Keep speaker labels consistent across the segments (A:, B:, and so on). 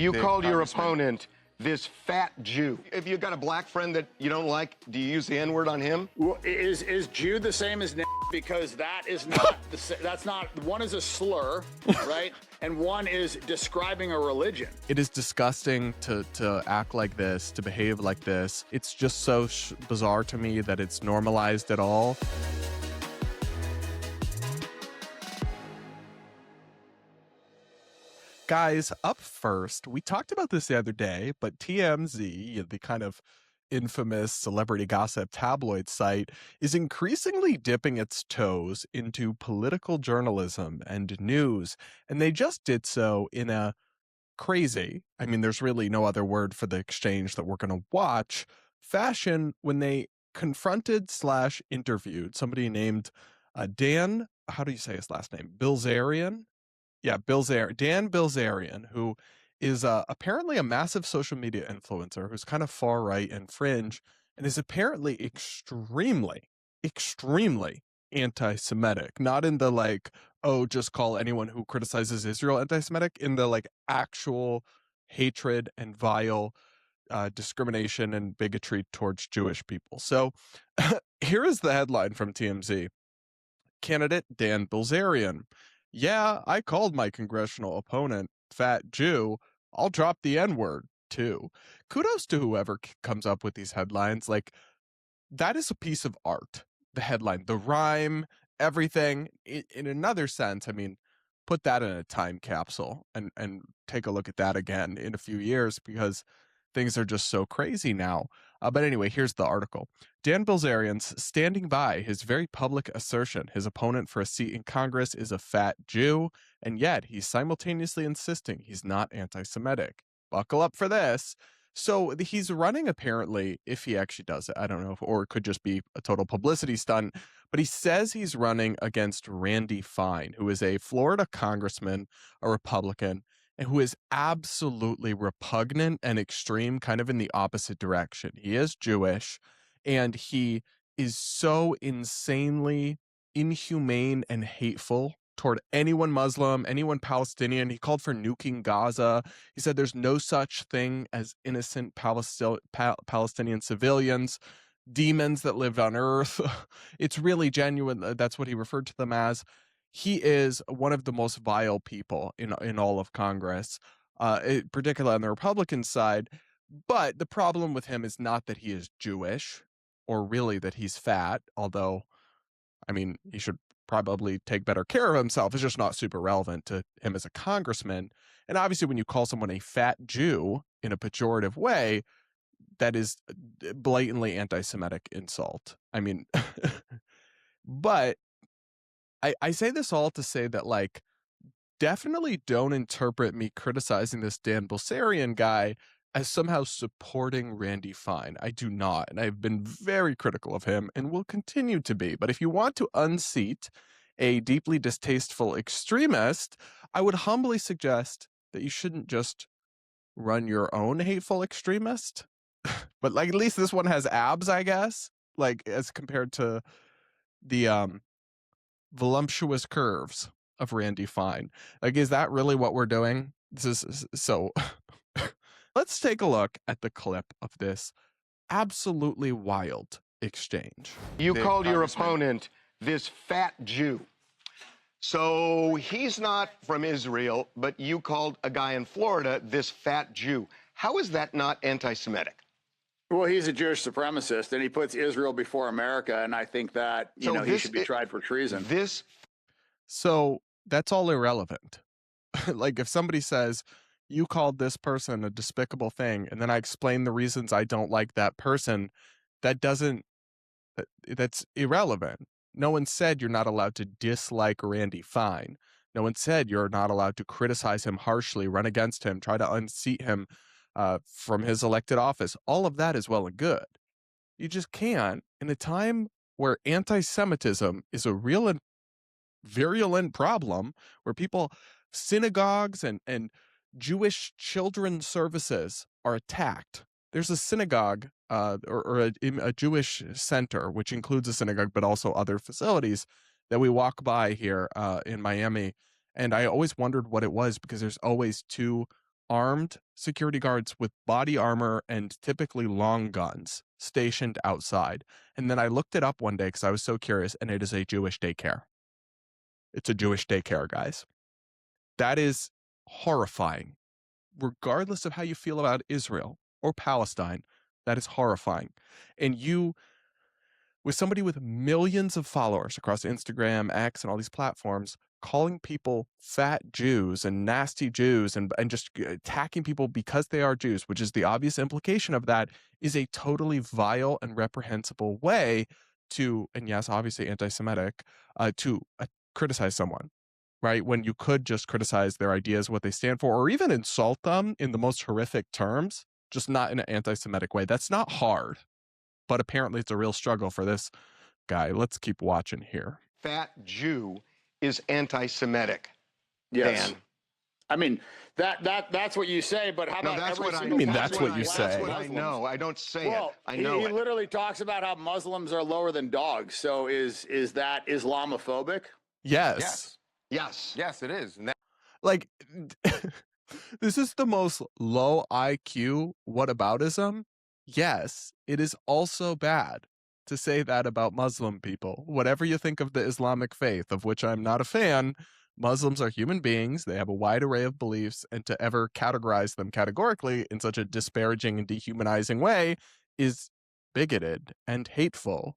A: You called your opponent this fat Jew. If you've got a black friend that you don't like, do you use the N-word on him?
B: Well, is Jew the same as because that is not that's not, one is a slur, right? And one is describing a religion.
C: It is disgusting to act like this, to behave like this. It's just so bizarre to me that it's normalized at all. Guys, up first, we talked about this the other day, but TMZ, the kind of infamous celebrity gossip tabloid site, is increasingly dipping its toes into political journalism and news. And they just did so in a crazy, I mean, there's really no other word for the exchange that we're going to watch, fashion when they confronted/interviewed somebody named Dan, how do you say his last name? Bilzerian? Yeah, Dan Bilzerian, who is apparently a massive social media influencer who's kind of far right and fringe and is apparently extremely anti-Semitic. Not in the like, oh, just call anyone who criticizes Israel anti-Semitic, in the like actual hatred and vile discrimination and bigotry towards Jewish people. So here is the headline from TMZ. Candidate Dan Bilzerian. Yeah, I called my congressional opponent fat Jew. I'll drop the N-word too. Kudos to whoever comes up with these headlines. Like, that is a piece of art. The headline, the rhyme, everything. In another sense, I mean, put that in a time capsule and take a look at that again in a few years, because things are just so crazy now. But anyway, here's the article. Dan Bilzerian's standing by his very public assertion his opponent for a seat in Congress is a fat Jew, and yet he's simultaneously insisting he's not anti-Semitic. Buckle up for this. So he's running, apparently, if he actually does it, I don't know, or it could just be a total publicity stunt, but he says he's running against Randy Fine, who is a Florida congressman, a Republican, and who is absolutely repugnant and extreme, kind of in the opposite direction. He is Jewish, and he is so insanely inhumane and hateful toward anyone Muslim, anyone Palestinian. He called for nuking Gaza. He said there's no such thing as innocent Palestinian civilians, demons that lived on earth. It's really genuine. That's what he referred to them as. He is one of the most vile people in all of Congress, particularly on the Republican side. But the problem with him is not that he is Jewish or really that he's fat, although, I mean, he should probably take better care of himself. It's just not super relevant to him as a congressman. And obviously, when you call someone a fat Jew in a pejorative way, that is blatantly anti-Semitic insult. I mean, but I say this all to say that, like, definitely don't interpret me criticizing this Dan Bilzerian guy as somehow supporting Randy Fine. I do not, and I've been very critical of him and will continue to be. But if you want to unseat a deeply distasteful extremist, I would humbly suggest that you shouldn't just run your own hateful extremist. But like, at least this one has abs, I guess, like as compared to the voluptuous curves of Randy Fine. Like, is that really what we're doing? This is so. Let's take a look at the clip of this absolutely wild exchange.
A: You called your opponent this fat Jew. So he's not from Israel, but you called a guy in Florida this fat Jew. How is that not anti-Semitic?
B: Well, he's a Jewish supremacist, and he puts Israel before America, and I think that, he should be tried for treason.
C: So that's all irrelevant. Like, if somebody says, you called this person a despicable thing, and then I explain the reasons I don't like that person, that's irrelevant. No one said you're not allowed to dislike Randy Fine. No one said you're not allowed to criticize him harshly, run against him, try to unseat him from his elected office. All of that is well and good. You just can't, in a time where anti-Semitism is a real and virulent problem, where synagogues and Jewish children's services are attacked. There's a synagogue or a Jewish center, which includes a synagogue, but also other facilities that we walk by here in Miami. And I always wondered what it was, because there's always two armed security guards with body armor and typically long guns stationed outside. And then I looked it up one day because I was so curious, and it is a Jewish daycare. It's a Jewish daycare, guys. That is horrifying. Regardless of how you feel about Israel or Palestine, that is horrifying. And you, with somebody with millions of followers across Instagram, X, and all these platforms, calling people fat Jews and nasty Jews and just attacking people because they are Jews, which is the obvious implication of that, is a totally vile and reprehensible way to, and yes, obviously anti-Semitic, to criticize someone, right? When you could just criticize their ideas, what they stand for, or even insult them in the most horrific terms, just not in an anti-Semitic way. That's not hard, but apparently it's a real struggle for this guy. Let's keep watching here.
A: Fat Jew is anti-Semitic.
B: Yes.
A: Dan.
B: I mean, that's what you say, but how
A: No,
B: about
A: that's
B: every
A: what I
B: single
C: mean,
B: time
C: that's
B: when
C: what you
B: I-
C: say.
A: That's what I know. I don't say
B: Well,
A: it. I know
B: he
A: it.
B: literally talks about how Muslims are lower than dogs. So is that Islamophobic?
C: Yes.
A: Yes.
D: Yes, it is. And that
C: Like, this is the most low IQ whataboutism. Yes, it is also bad to say that about Muslim people. Whatever you think of the Islamic faith, of which I'm not a fan, Muslims are human beings. They have a wide array of beliefs, and to ever categorize them categorically in such a disparaging and dehumanizing way is bigoted and hateful.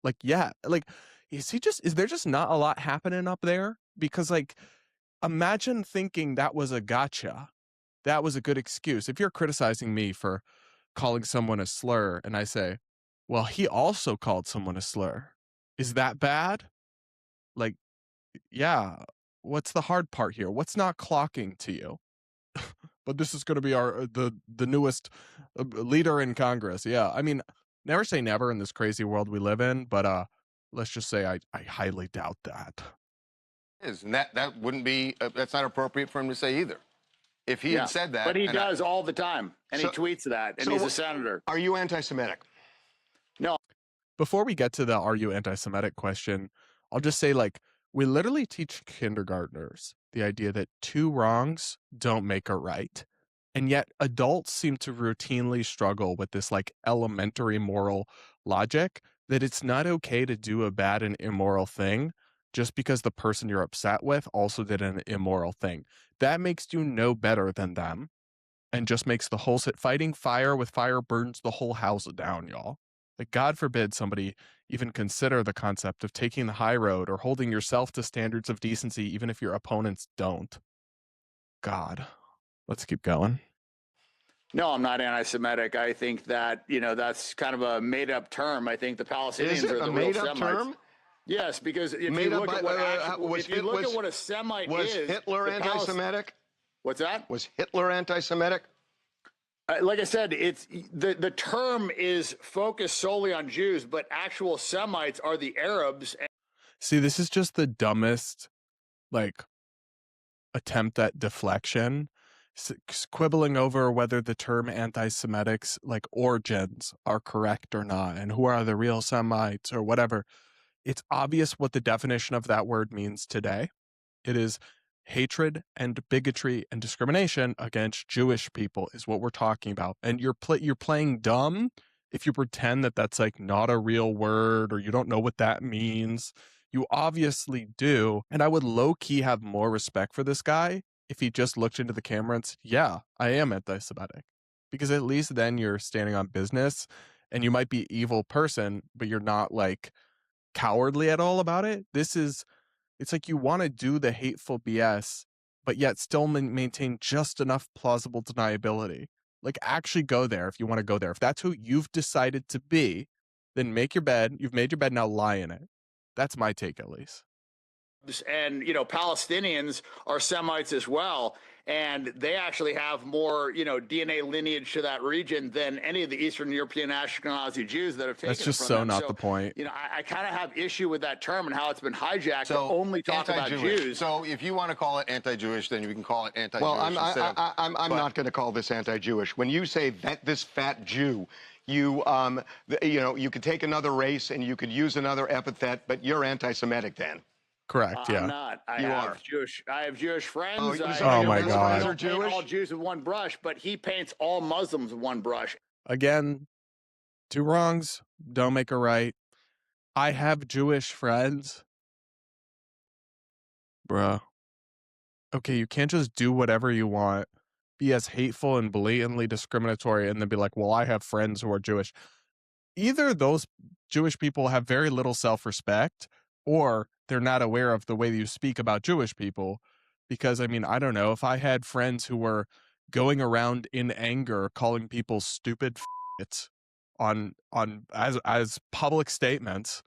C: Like, yeah, like, is there just not a lot happening up there? Because, like, imagine thinking that was a gotcha. That was a good excuse. If you're criticizing me for calling someone a slur and I say, well, he also called someone a slur, is that bad? Like, yeah, what's the hard part here? What's not clocking to you? But this is going to be the newest leader in Congress. Yeah, I mean, never say never in this crazy world we live in, but let's just say I highly doubt that.
D: is. And that wouldn't be, that's not appropriate for him to say either. If he had said that.
B: But he
D: and
B: does all the time, and
A: So-
B: he tweets that, and
A: so
B: he's a
A: what-
B: senator.
A: Are you anti-Semitic?
C: Before we get to the are you anti-Semitic question, I'll just say, like, we literally teach kindergartners the idea that two wrongs don't make a right. And yet adults seem to routinely struggle with this, like, elementary moral logic that it's not okay to do a bad and immoral thing just because the person you're upset with also did an immoral thing. That makes you no better than them and just makes the whole fighting fire with fire burns the whole house down, y'all. Like, God forbid somebody even consider the concept of taking the high road or holding yourself to standards of decency, even if your opponents don't. God, let's keep going.
B: No, I'm not anti-Semitic. I think that, that's kind of a made-up term. I think the Palestinians
A: Is it
B: are the
A: a
B: real
A: made-up
B: Semites.
A: term?
B: Yes, because if
A: Made
B: you
A: up
B: look
A: by-
B: at what
A: was
B: if you
A: Hit-
B: look
A: was-
B: at what a Semite
A: Was
B: is,
A: Hitler
B: the
A: anti-Semitic?
B: What's that?
A: Was Hitler anti-Semitic?
B: Like I said, it's the term is focused solely on Jews, but actual Semites are the Arabs.
C: See, this is just the dumbest, like, attempt at deflection, quibbling over whether the term anti-Semitic's, like, origins are correct or not, and who are the real Semites or whatever. It's obvious what the definition of that word means today. It is hatred and bigotry and discrimination against Jewish people is what we're talking about. And you're playing dumb if you pretend that that's, like, not a real word or you don't know what that means. You obviously do. And I would low-key have more respect for this guy if he just looked into the camera and said, yeah, I am anti-Semitic. Because at least then you're standing on business, and you might be an evil person, but you're not, like, cowardly at all about it. It's like you want to do the hateful BS, but yet still maintain just enough plausible deniability. Like, actually go there if you want to go there. If that's who you've decided to be, then make your bed. You've made your bed, now lie in it. That's my take, at least.
B: And Palestinians are Semites as well, and they actually have more DNA lineage to that region than any of the Eastern European Ashkenazi Jews that have taken
C: That's
B: it
C: just
B: from
C: so
B: them.
C: not the point.
B: I kind of have issue with that term and how it's been hijacked to
D: So,
B: only talk about
D: anti-Jewish.
B: Jews.
D: So if you want to call it anti-Jewish, then you can call it anti-Jewish.
A: Well, I'm
D: but-
A: not going to call this anti-Jewish. When you say that this fat Jew, you could take another race and you could use another epithet, but you're anti-Semitic then.
C: Correct.
B: I'm
C: Yeah.
B: not. I
A: You
B: have
A: are.
B: Jewish friends.
A: Oh,
B: I,
A: so your
C: my
A: best
C: God.
A: friends
B: I
A: are
B: don't paint all
A: Jewish?
B: Jews with one brush, but he paints all Muslims with one brush.
C: Again, two wrongs don't make a right. I have Jewish friends. Bruh. Okay, you can't just do whatever you want, be as hateful and blatantly discriminatory, and then be like, well, I have friends who are Jewish. Either those Jewish people have very little self-respect, or they're not aware of the way you speak about Jewish people. Because, I mean, I don't know, if I had friends who were going around in anger calling people stupid f***its on as public statements,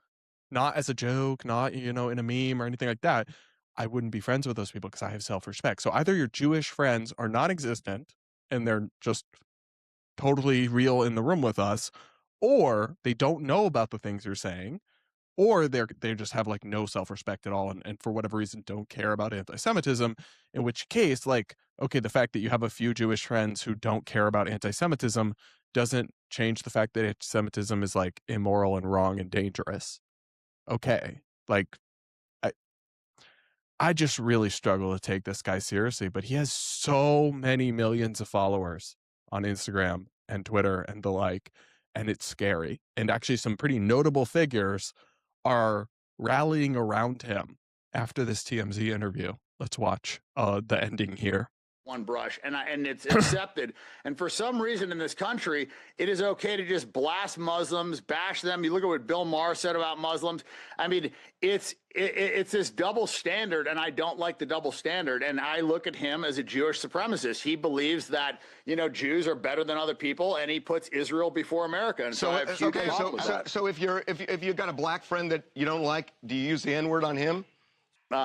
C: not as a joke, not, in a meme or anything like that, I wouldn't be friends with those people because I have self-respect. So either your Jewish friends are non-existent and they're just totally real in the room with us, or they don't know about the things you're saying, or they just have like no self-respect at all, and for whatever reason don't care about anti-Semitism, in which case, like, okay, the fact that you have a few Jewish friends who don't care about anti-Semitism doesn't change the fact that anti-Semitism is like immoral and wrong and dangerous. Okay. Like, I I just really struggle to take this guy seriously, but he has so many millions of followers on Instagram and Twitter and the like, and it's scary. And actually some pretty notable figures are rallying around him after this TMZ interview. Let's watch the ending here.
B: One brush, and it's accepted. And for some reason in this country, it is okay to just blast Muslims, bash them. You look at what Bill Maher said about Muslims. I mean, it's this double standard, and I don't like the double standard. And I look at him as a Jewish supremacist. He believes that Jews are better than other people, and he puts Israel before America. And so I have huge problems with that.
A: So if you've got a black friend that you don't like, do you use the N-word on him?
B: No,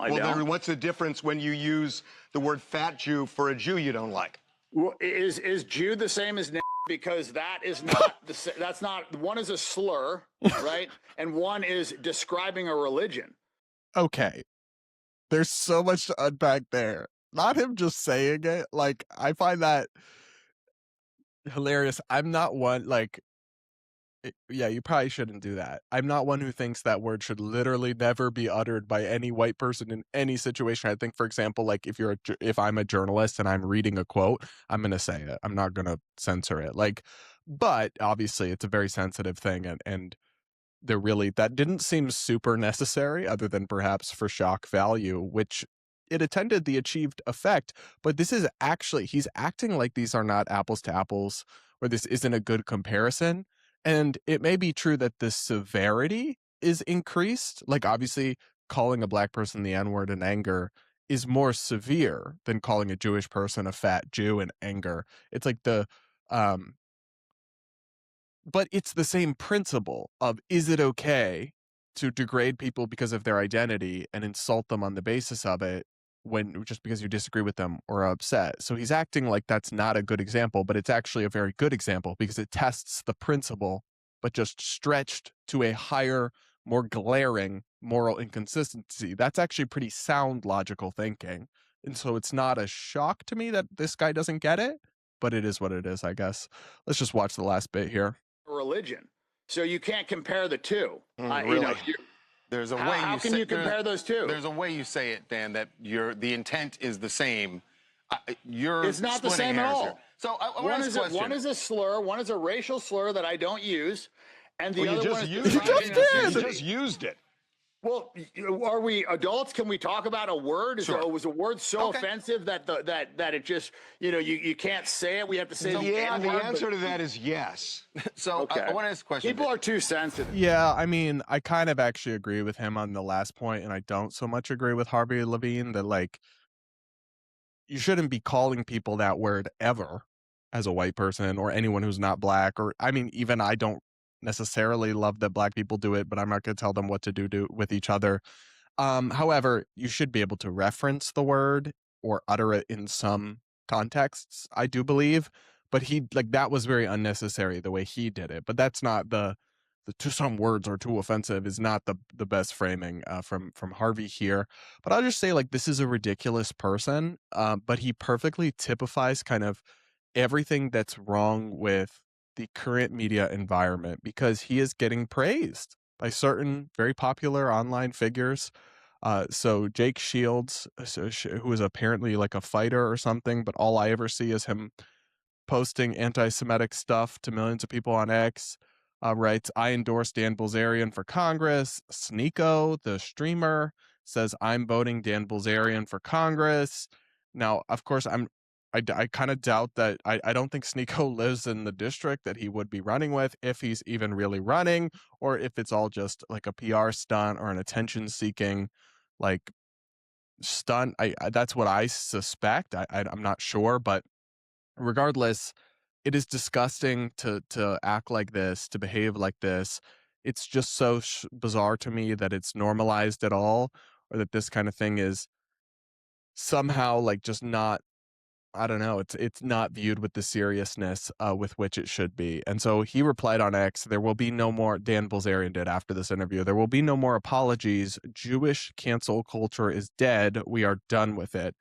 B: I
A: Well,
B: don't.
A: then what's the difference when you use the word fat Jew for a Jew you don't like?
B: Well, is Jew the same as because that is not that's not, one is a slur, right? And one is describing a religion.
C: Okay. There's so much to unpack there. Not him just saying it. Like, I find that hilarious. I'm not one, like, yeah, you probably shouldn't do that. I'm not one who thinks that word should literally never be uttered by any white person in any situation. I think, for example, like if I'm a journalist and I'm reading a quote, I'm going to say it. I'm not going to censor it. Like, but obviously it's a very sensitive thing, and that didn't seem super necessary, other than perhaps for shock value, which it attended the achieved effect. But this is actually, he's acting like these are not apples to apples, or this isn't a good comparison. And it may be true that the severity is increased. Like, obviously, calling a black person the N-word in anger is more severe than calling a Jewish person a fat Jew in anger. It's like but it's the same principle of, is it okay to degrade people because of their identity and insult them on the basis of it, when just because you disagree with them or are upset? So he's acting like that's not a good example, but it's actually a very good example because it tests the principle, but just stretched to a higher, more glaring moral inconsistency. That's actually pretty sound logical thinking. And so it's not a shock to me that this guy doesn't get it, but it is what it is, I guess. Let's just watch the last bit here.
B: Religion. So you can't compare the two.
A: Really?
D: There's a way.
B: How can you compare those two?
D: There's a way you say it, Dan, that the intent is the same.
B: It's not the same at all.
D: Here. So
B: one is a slur, one is a racial slur that I don't use, and the other one is
A: you just used it.
B: Well, are we adults? Can we talk about a word?
D: Sure.
B: Was a word so offensive that that it just you can't say it? We have to say
A: the answer to that is yes.
D: So I want to ask a question.
B: People are too sensitive.
C: Yeah, I mean, I kind of actually agree with him on the last point, and I don't so much agree with Harvey Levine that, like, you shouldn't be calling people that word ever as a white person or anyone who's not black. Or, I mean, even I don't necessarily love that black people do it, but I'm not going to tell them what to do with each other. However, you should be able to reference the word or utter it in some contexts, I do believe. But that was very unnecessary the way he did it. But that's not the some words are too offensive is not the best framing from Harvey here. But I'll just say, like, this is a ridiculous person, but he perfectly typifies kind of everything that's wrong with the current media environment, because he is getting praised by certain very popular online figures. So Jake Shields, who is apparently like a fighter or something, but all I ever see is him posting anti-Semitic stuff to millions of people on X. Writes, I endorse Dan Bilzerian for Congress. Sneeko, the streamer, says, I'm voting Dan Bilzerian for Congress. Now, of course, I kind of doubt that. I don't think Sneeko lives in the district that he would be running with, if he's even really running, or if it's all just like a PR stunt or an attention-seeking like stunt. That's what I suspect. I'm not sure, but regardless, it is disgusting to act like this, to behave like this. It's just so bizarre to me that it's normalized at all, or that this kind of thing is somehow like just not. I don't know. It's not viewed with the seriousness with which it should be. And so he replied on X, there will be no more, Dan Bilzerian did after this interview, there will be no more apologies. Jewish cancel culture is dead. We are done with it.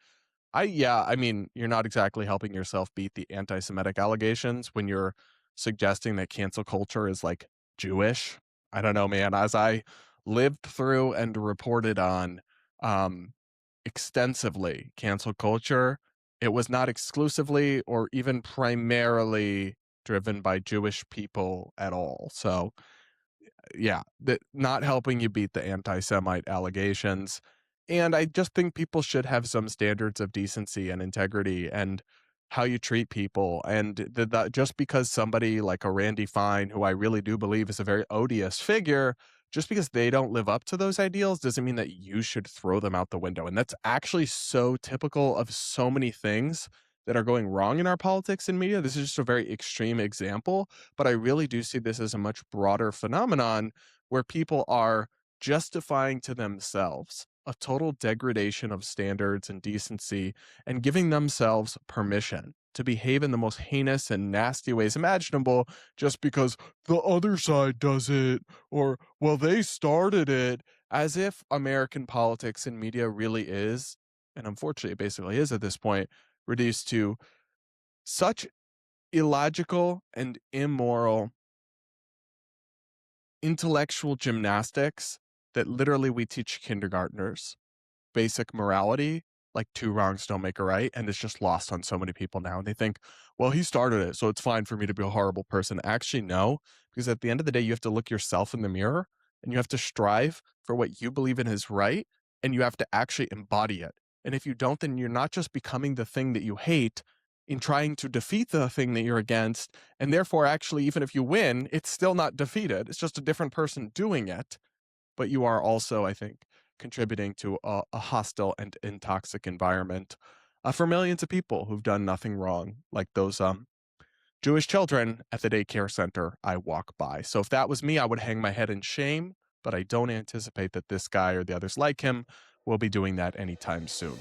C: I mean, you're not exactly helping yourself beat the anti-Semitic allegations when you're suggesting that cancel culture is like Jewish. I don't know, man. As I lived through and reported on extensively cancel culture, it was not exclusively or even primarily driven by Jewish people at all. So yeah, that not helping you beat the anti-Semite allegations. And I just think people should have some standards of decency and integrity and how you treat people. And just because somebody like a Randy Fine, who I really do believe is a very odious figure, just because they don't live up to those ideals doesn't mean that you should throw them out the window. And that's actually so typical of so many things that are going wrong in our politics and media. This is just a very extreme example, but I really do see this as a much broader phenomenon where people are justifying to themselves a total degradation of standards and decency and giving themselves permission to behave in the most heinous and nasty ways imaginable just because the other side does it, or, well, they started it, as if American politics and media really is, and unfortunately it basically is at this point, reduced to such illogical and immoral intellectual gymnastics that literally we teach kindergartners basic morality, like two wrongs don't make a right, and it's just lost on so many people now. And they think, well, he started it, so it's fine for me to be a horrible person. Actually, no, because at the end of the day, you have to look yourself in the mirror and you have to strive for what you believe in is right, and you have to actually embody it. And if you don't, then you're not just becoming the thing that you hate in trying to defeat the thing that you're against. And therefore, actually, even if you win, it's still not defeated. It's just a different person doing it. But you are also, I think, contributing to a hostile and toxic environment for millions of people who've done nothing wrong, like those Jewish children at the daycare center I walk by. So if that was me, I would hang my head in shame, but I don't anticipate that this guy or the others like him will be doing that anytime soon.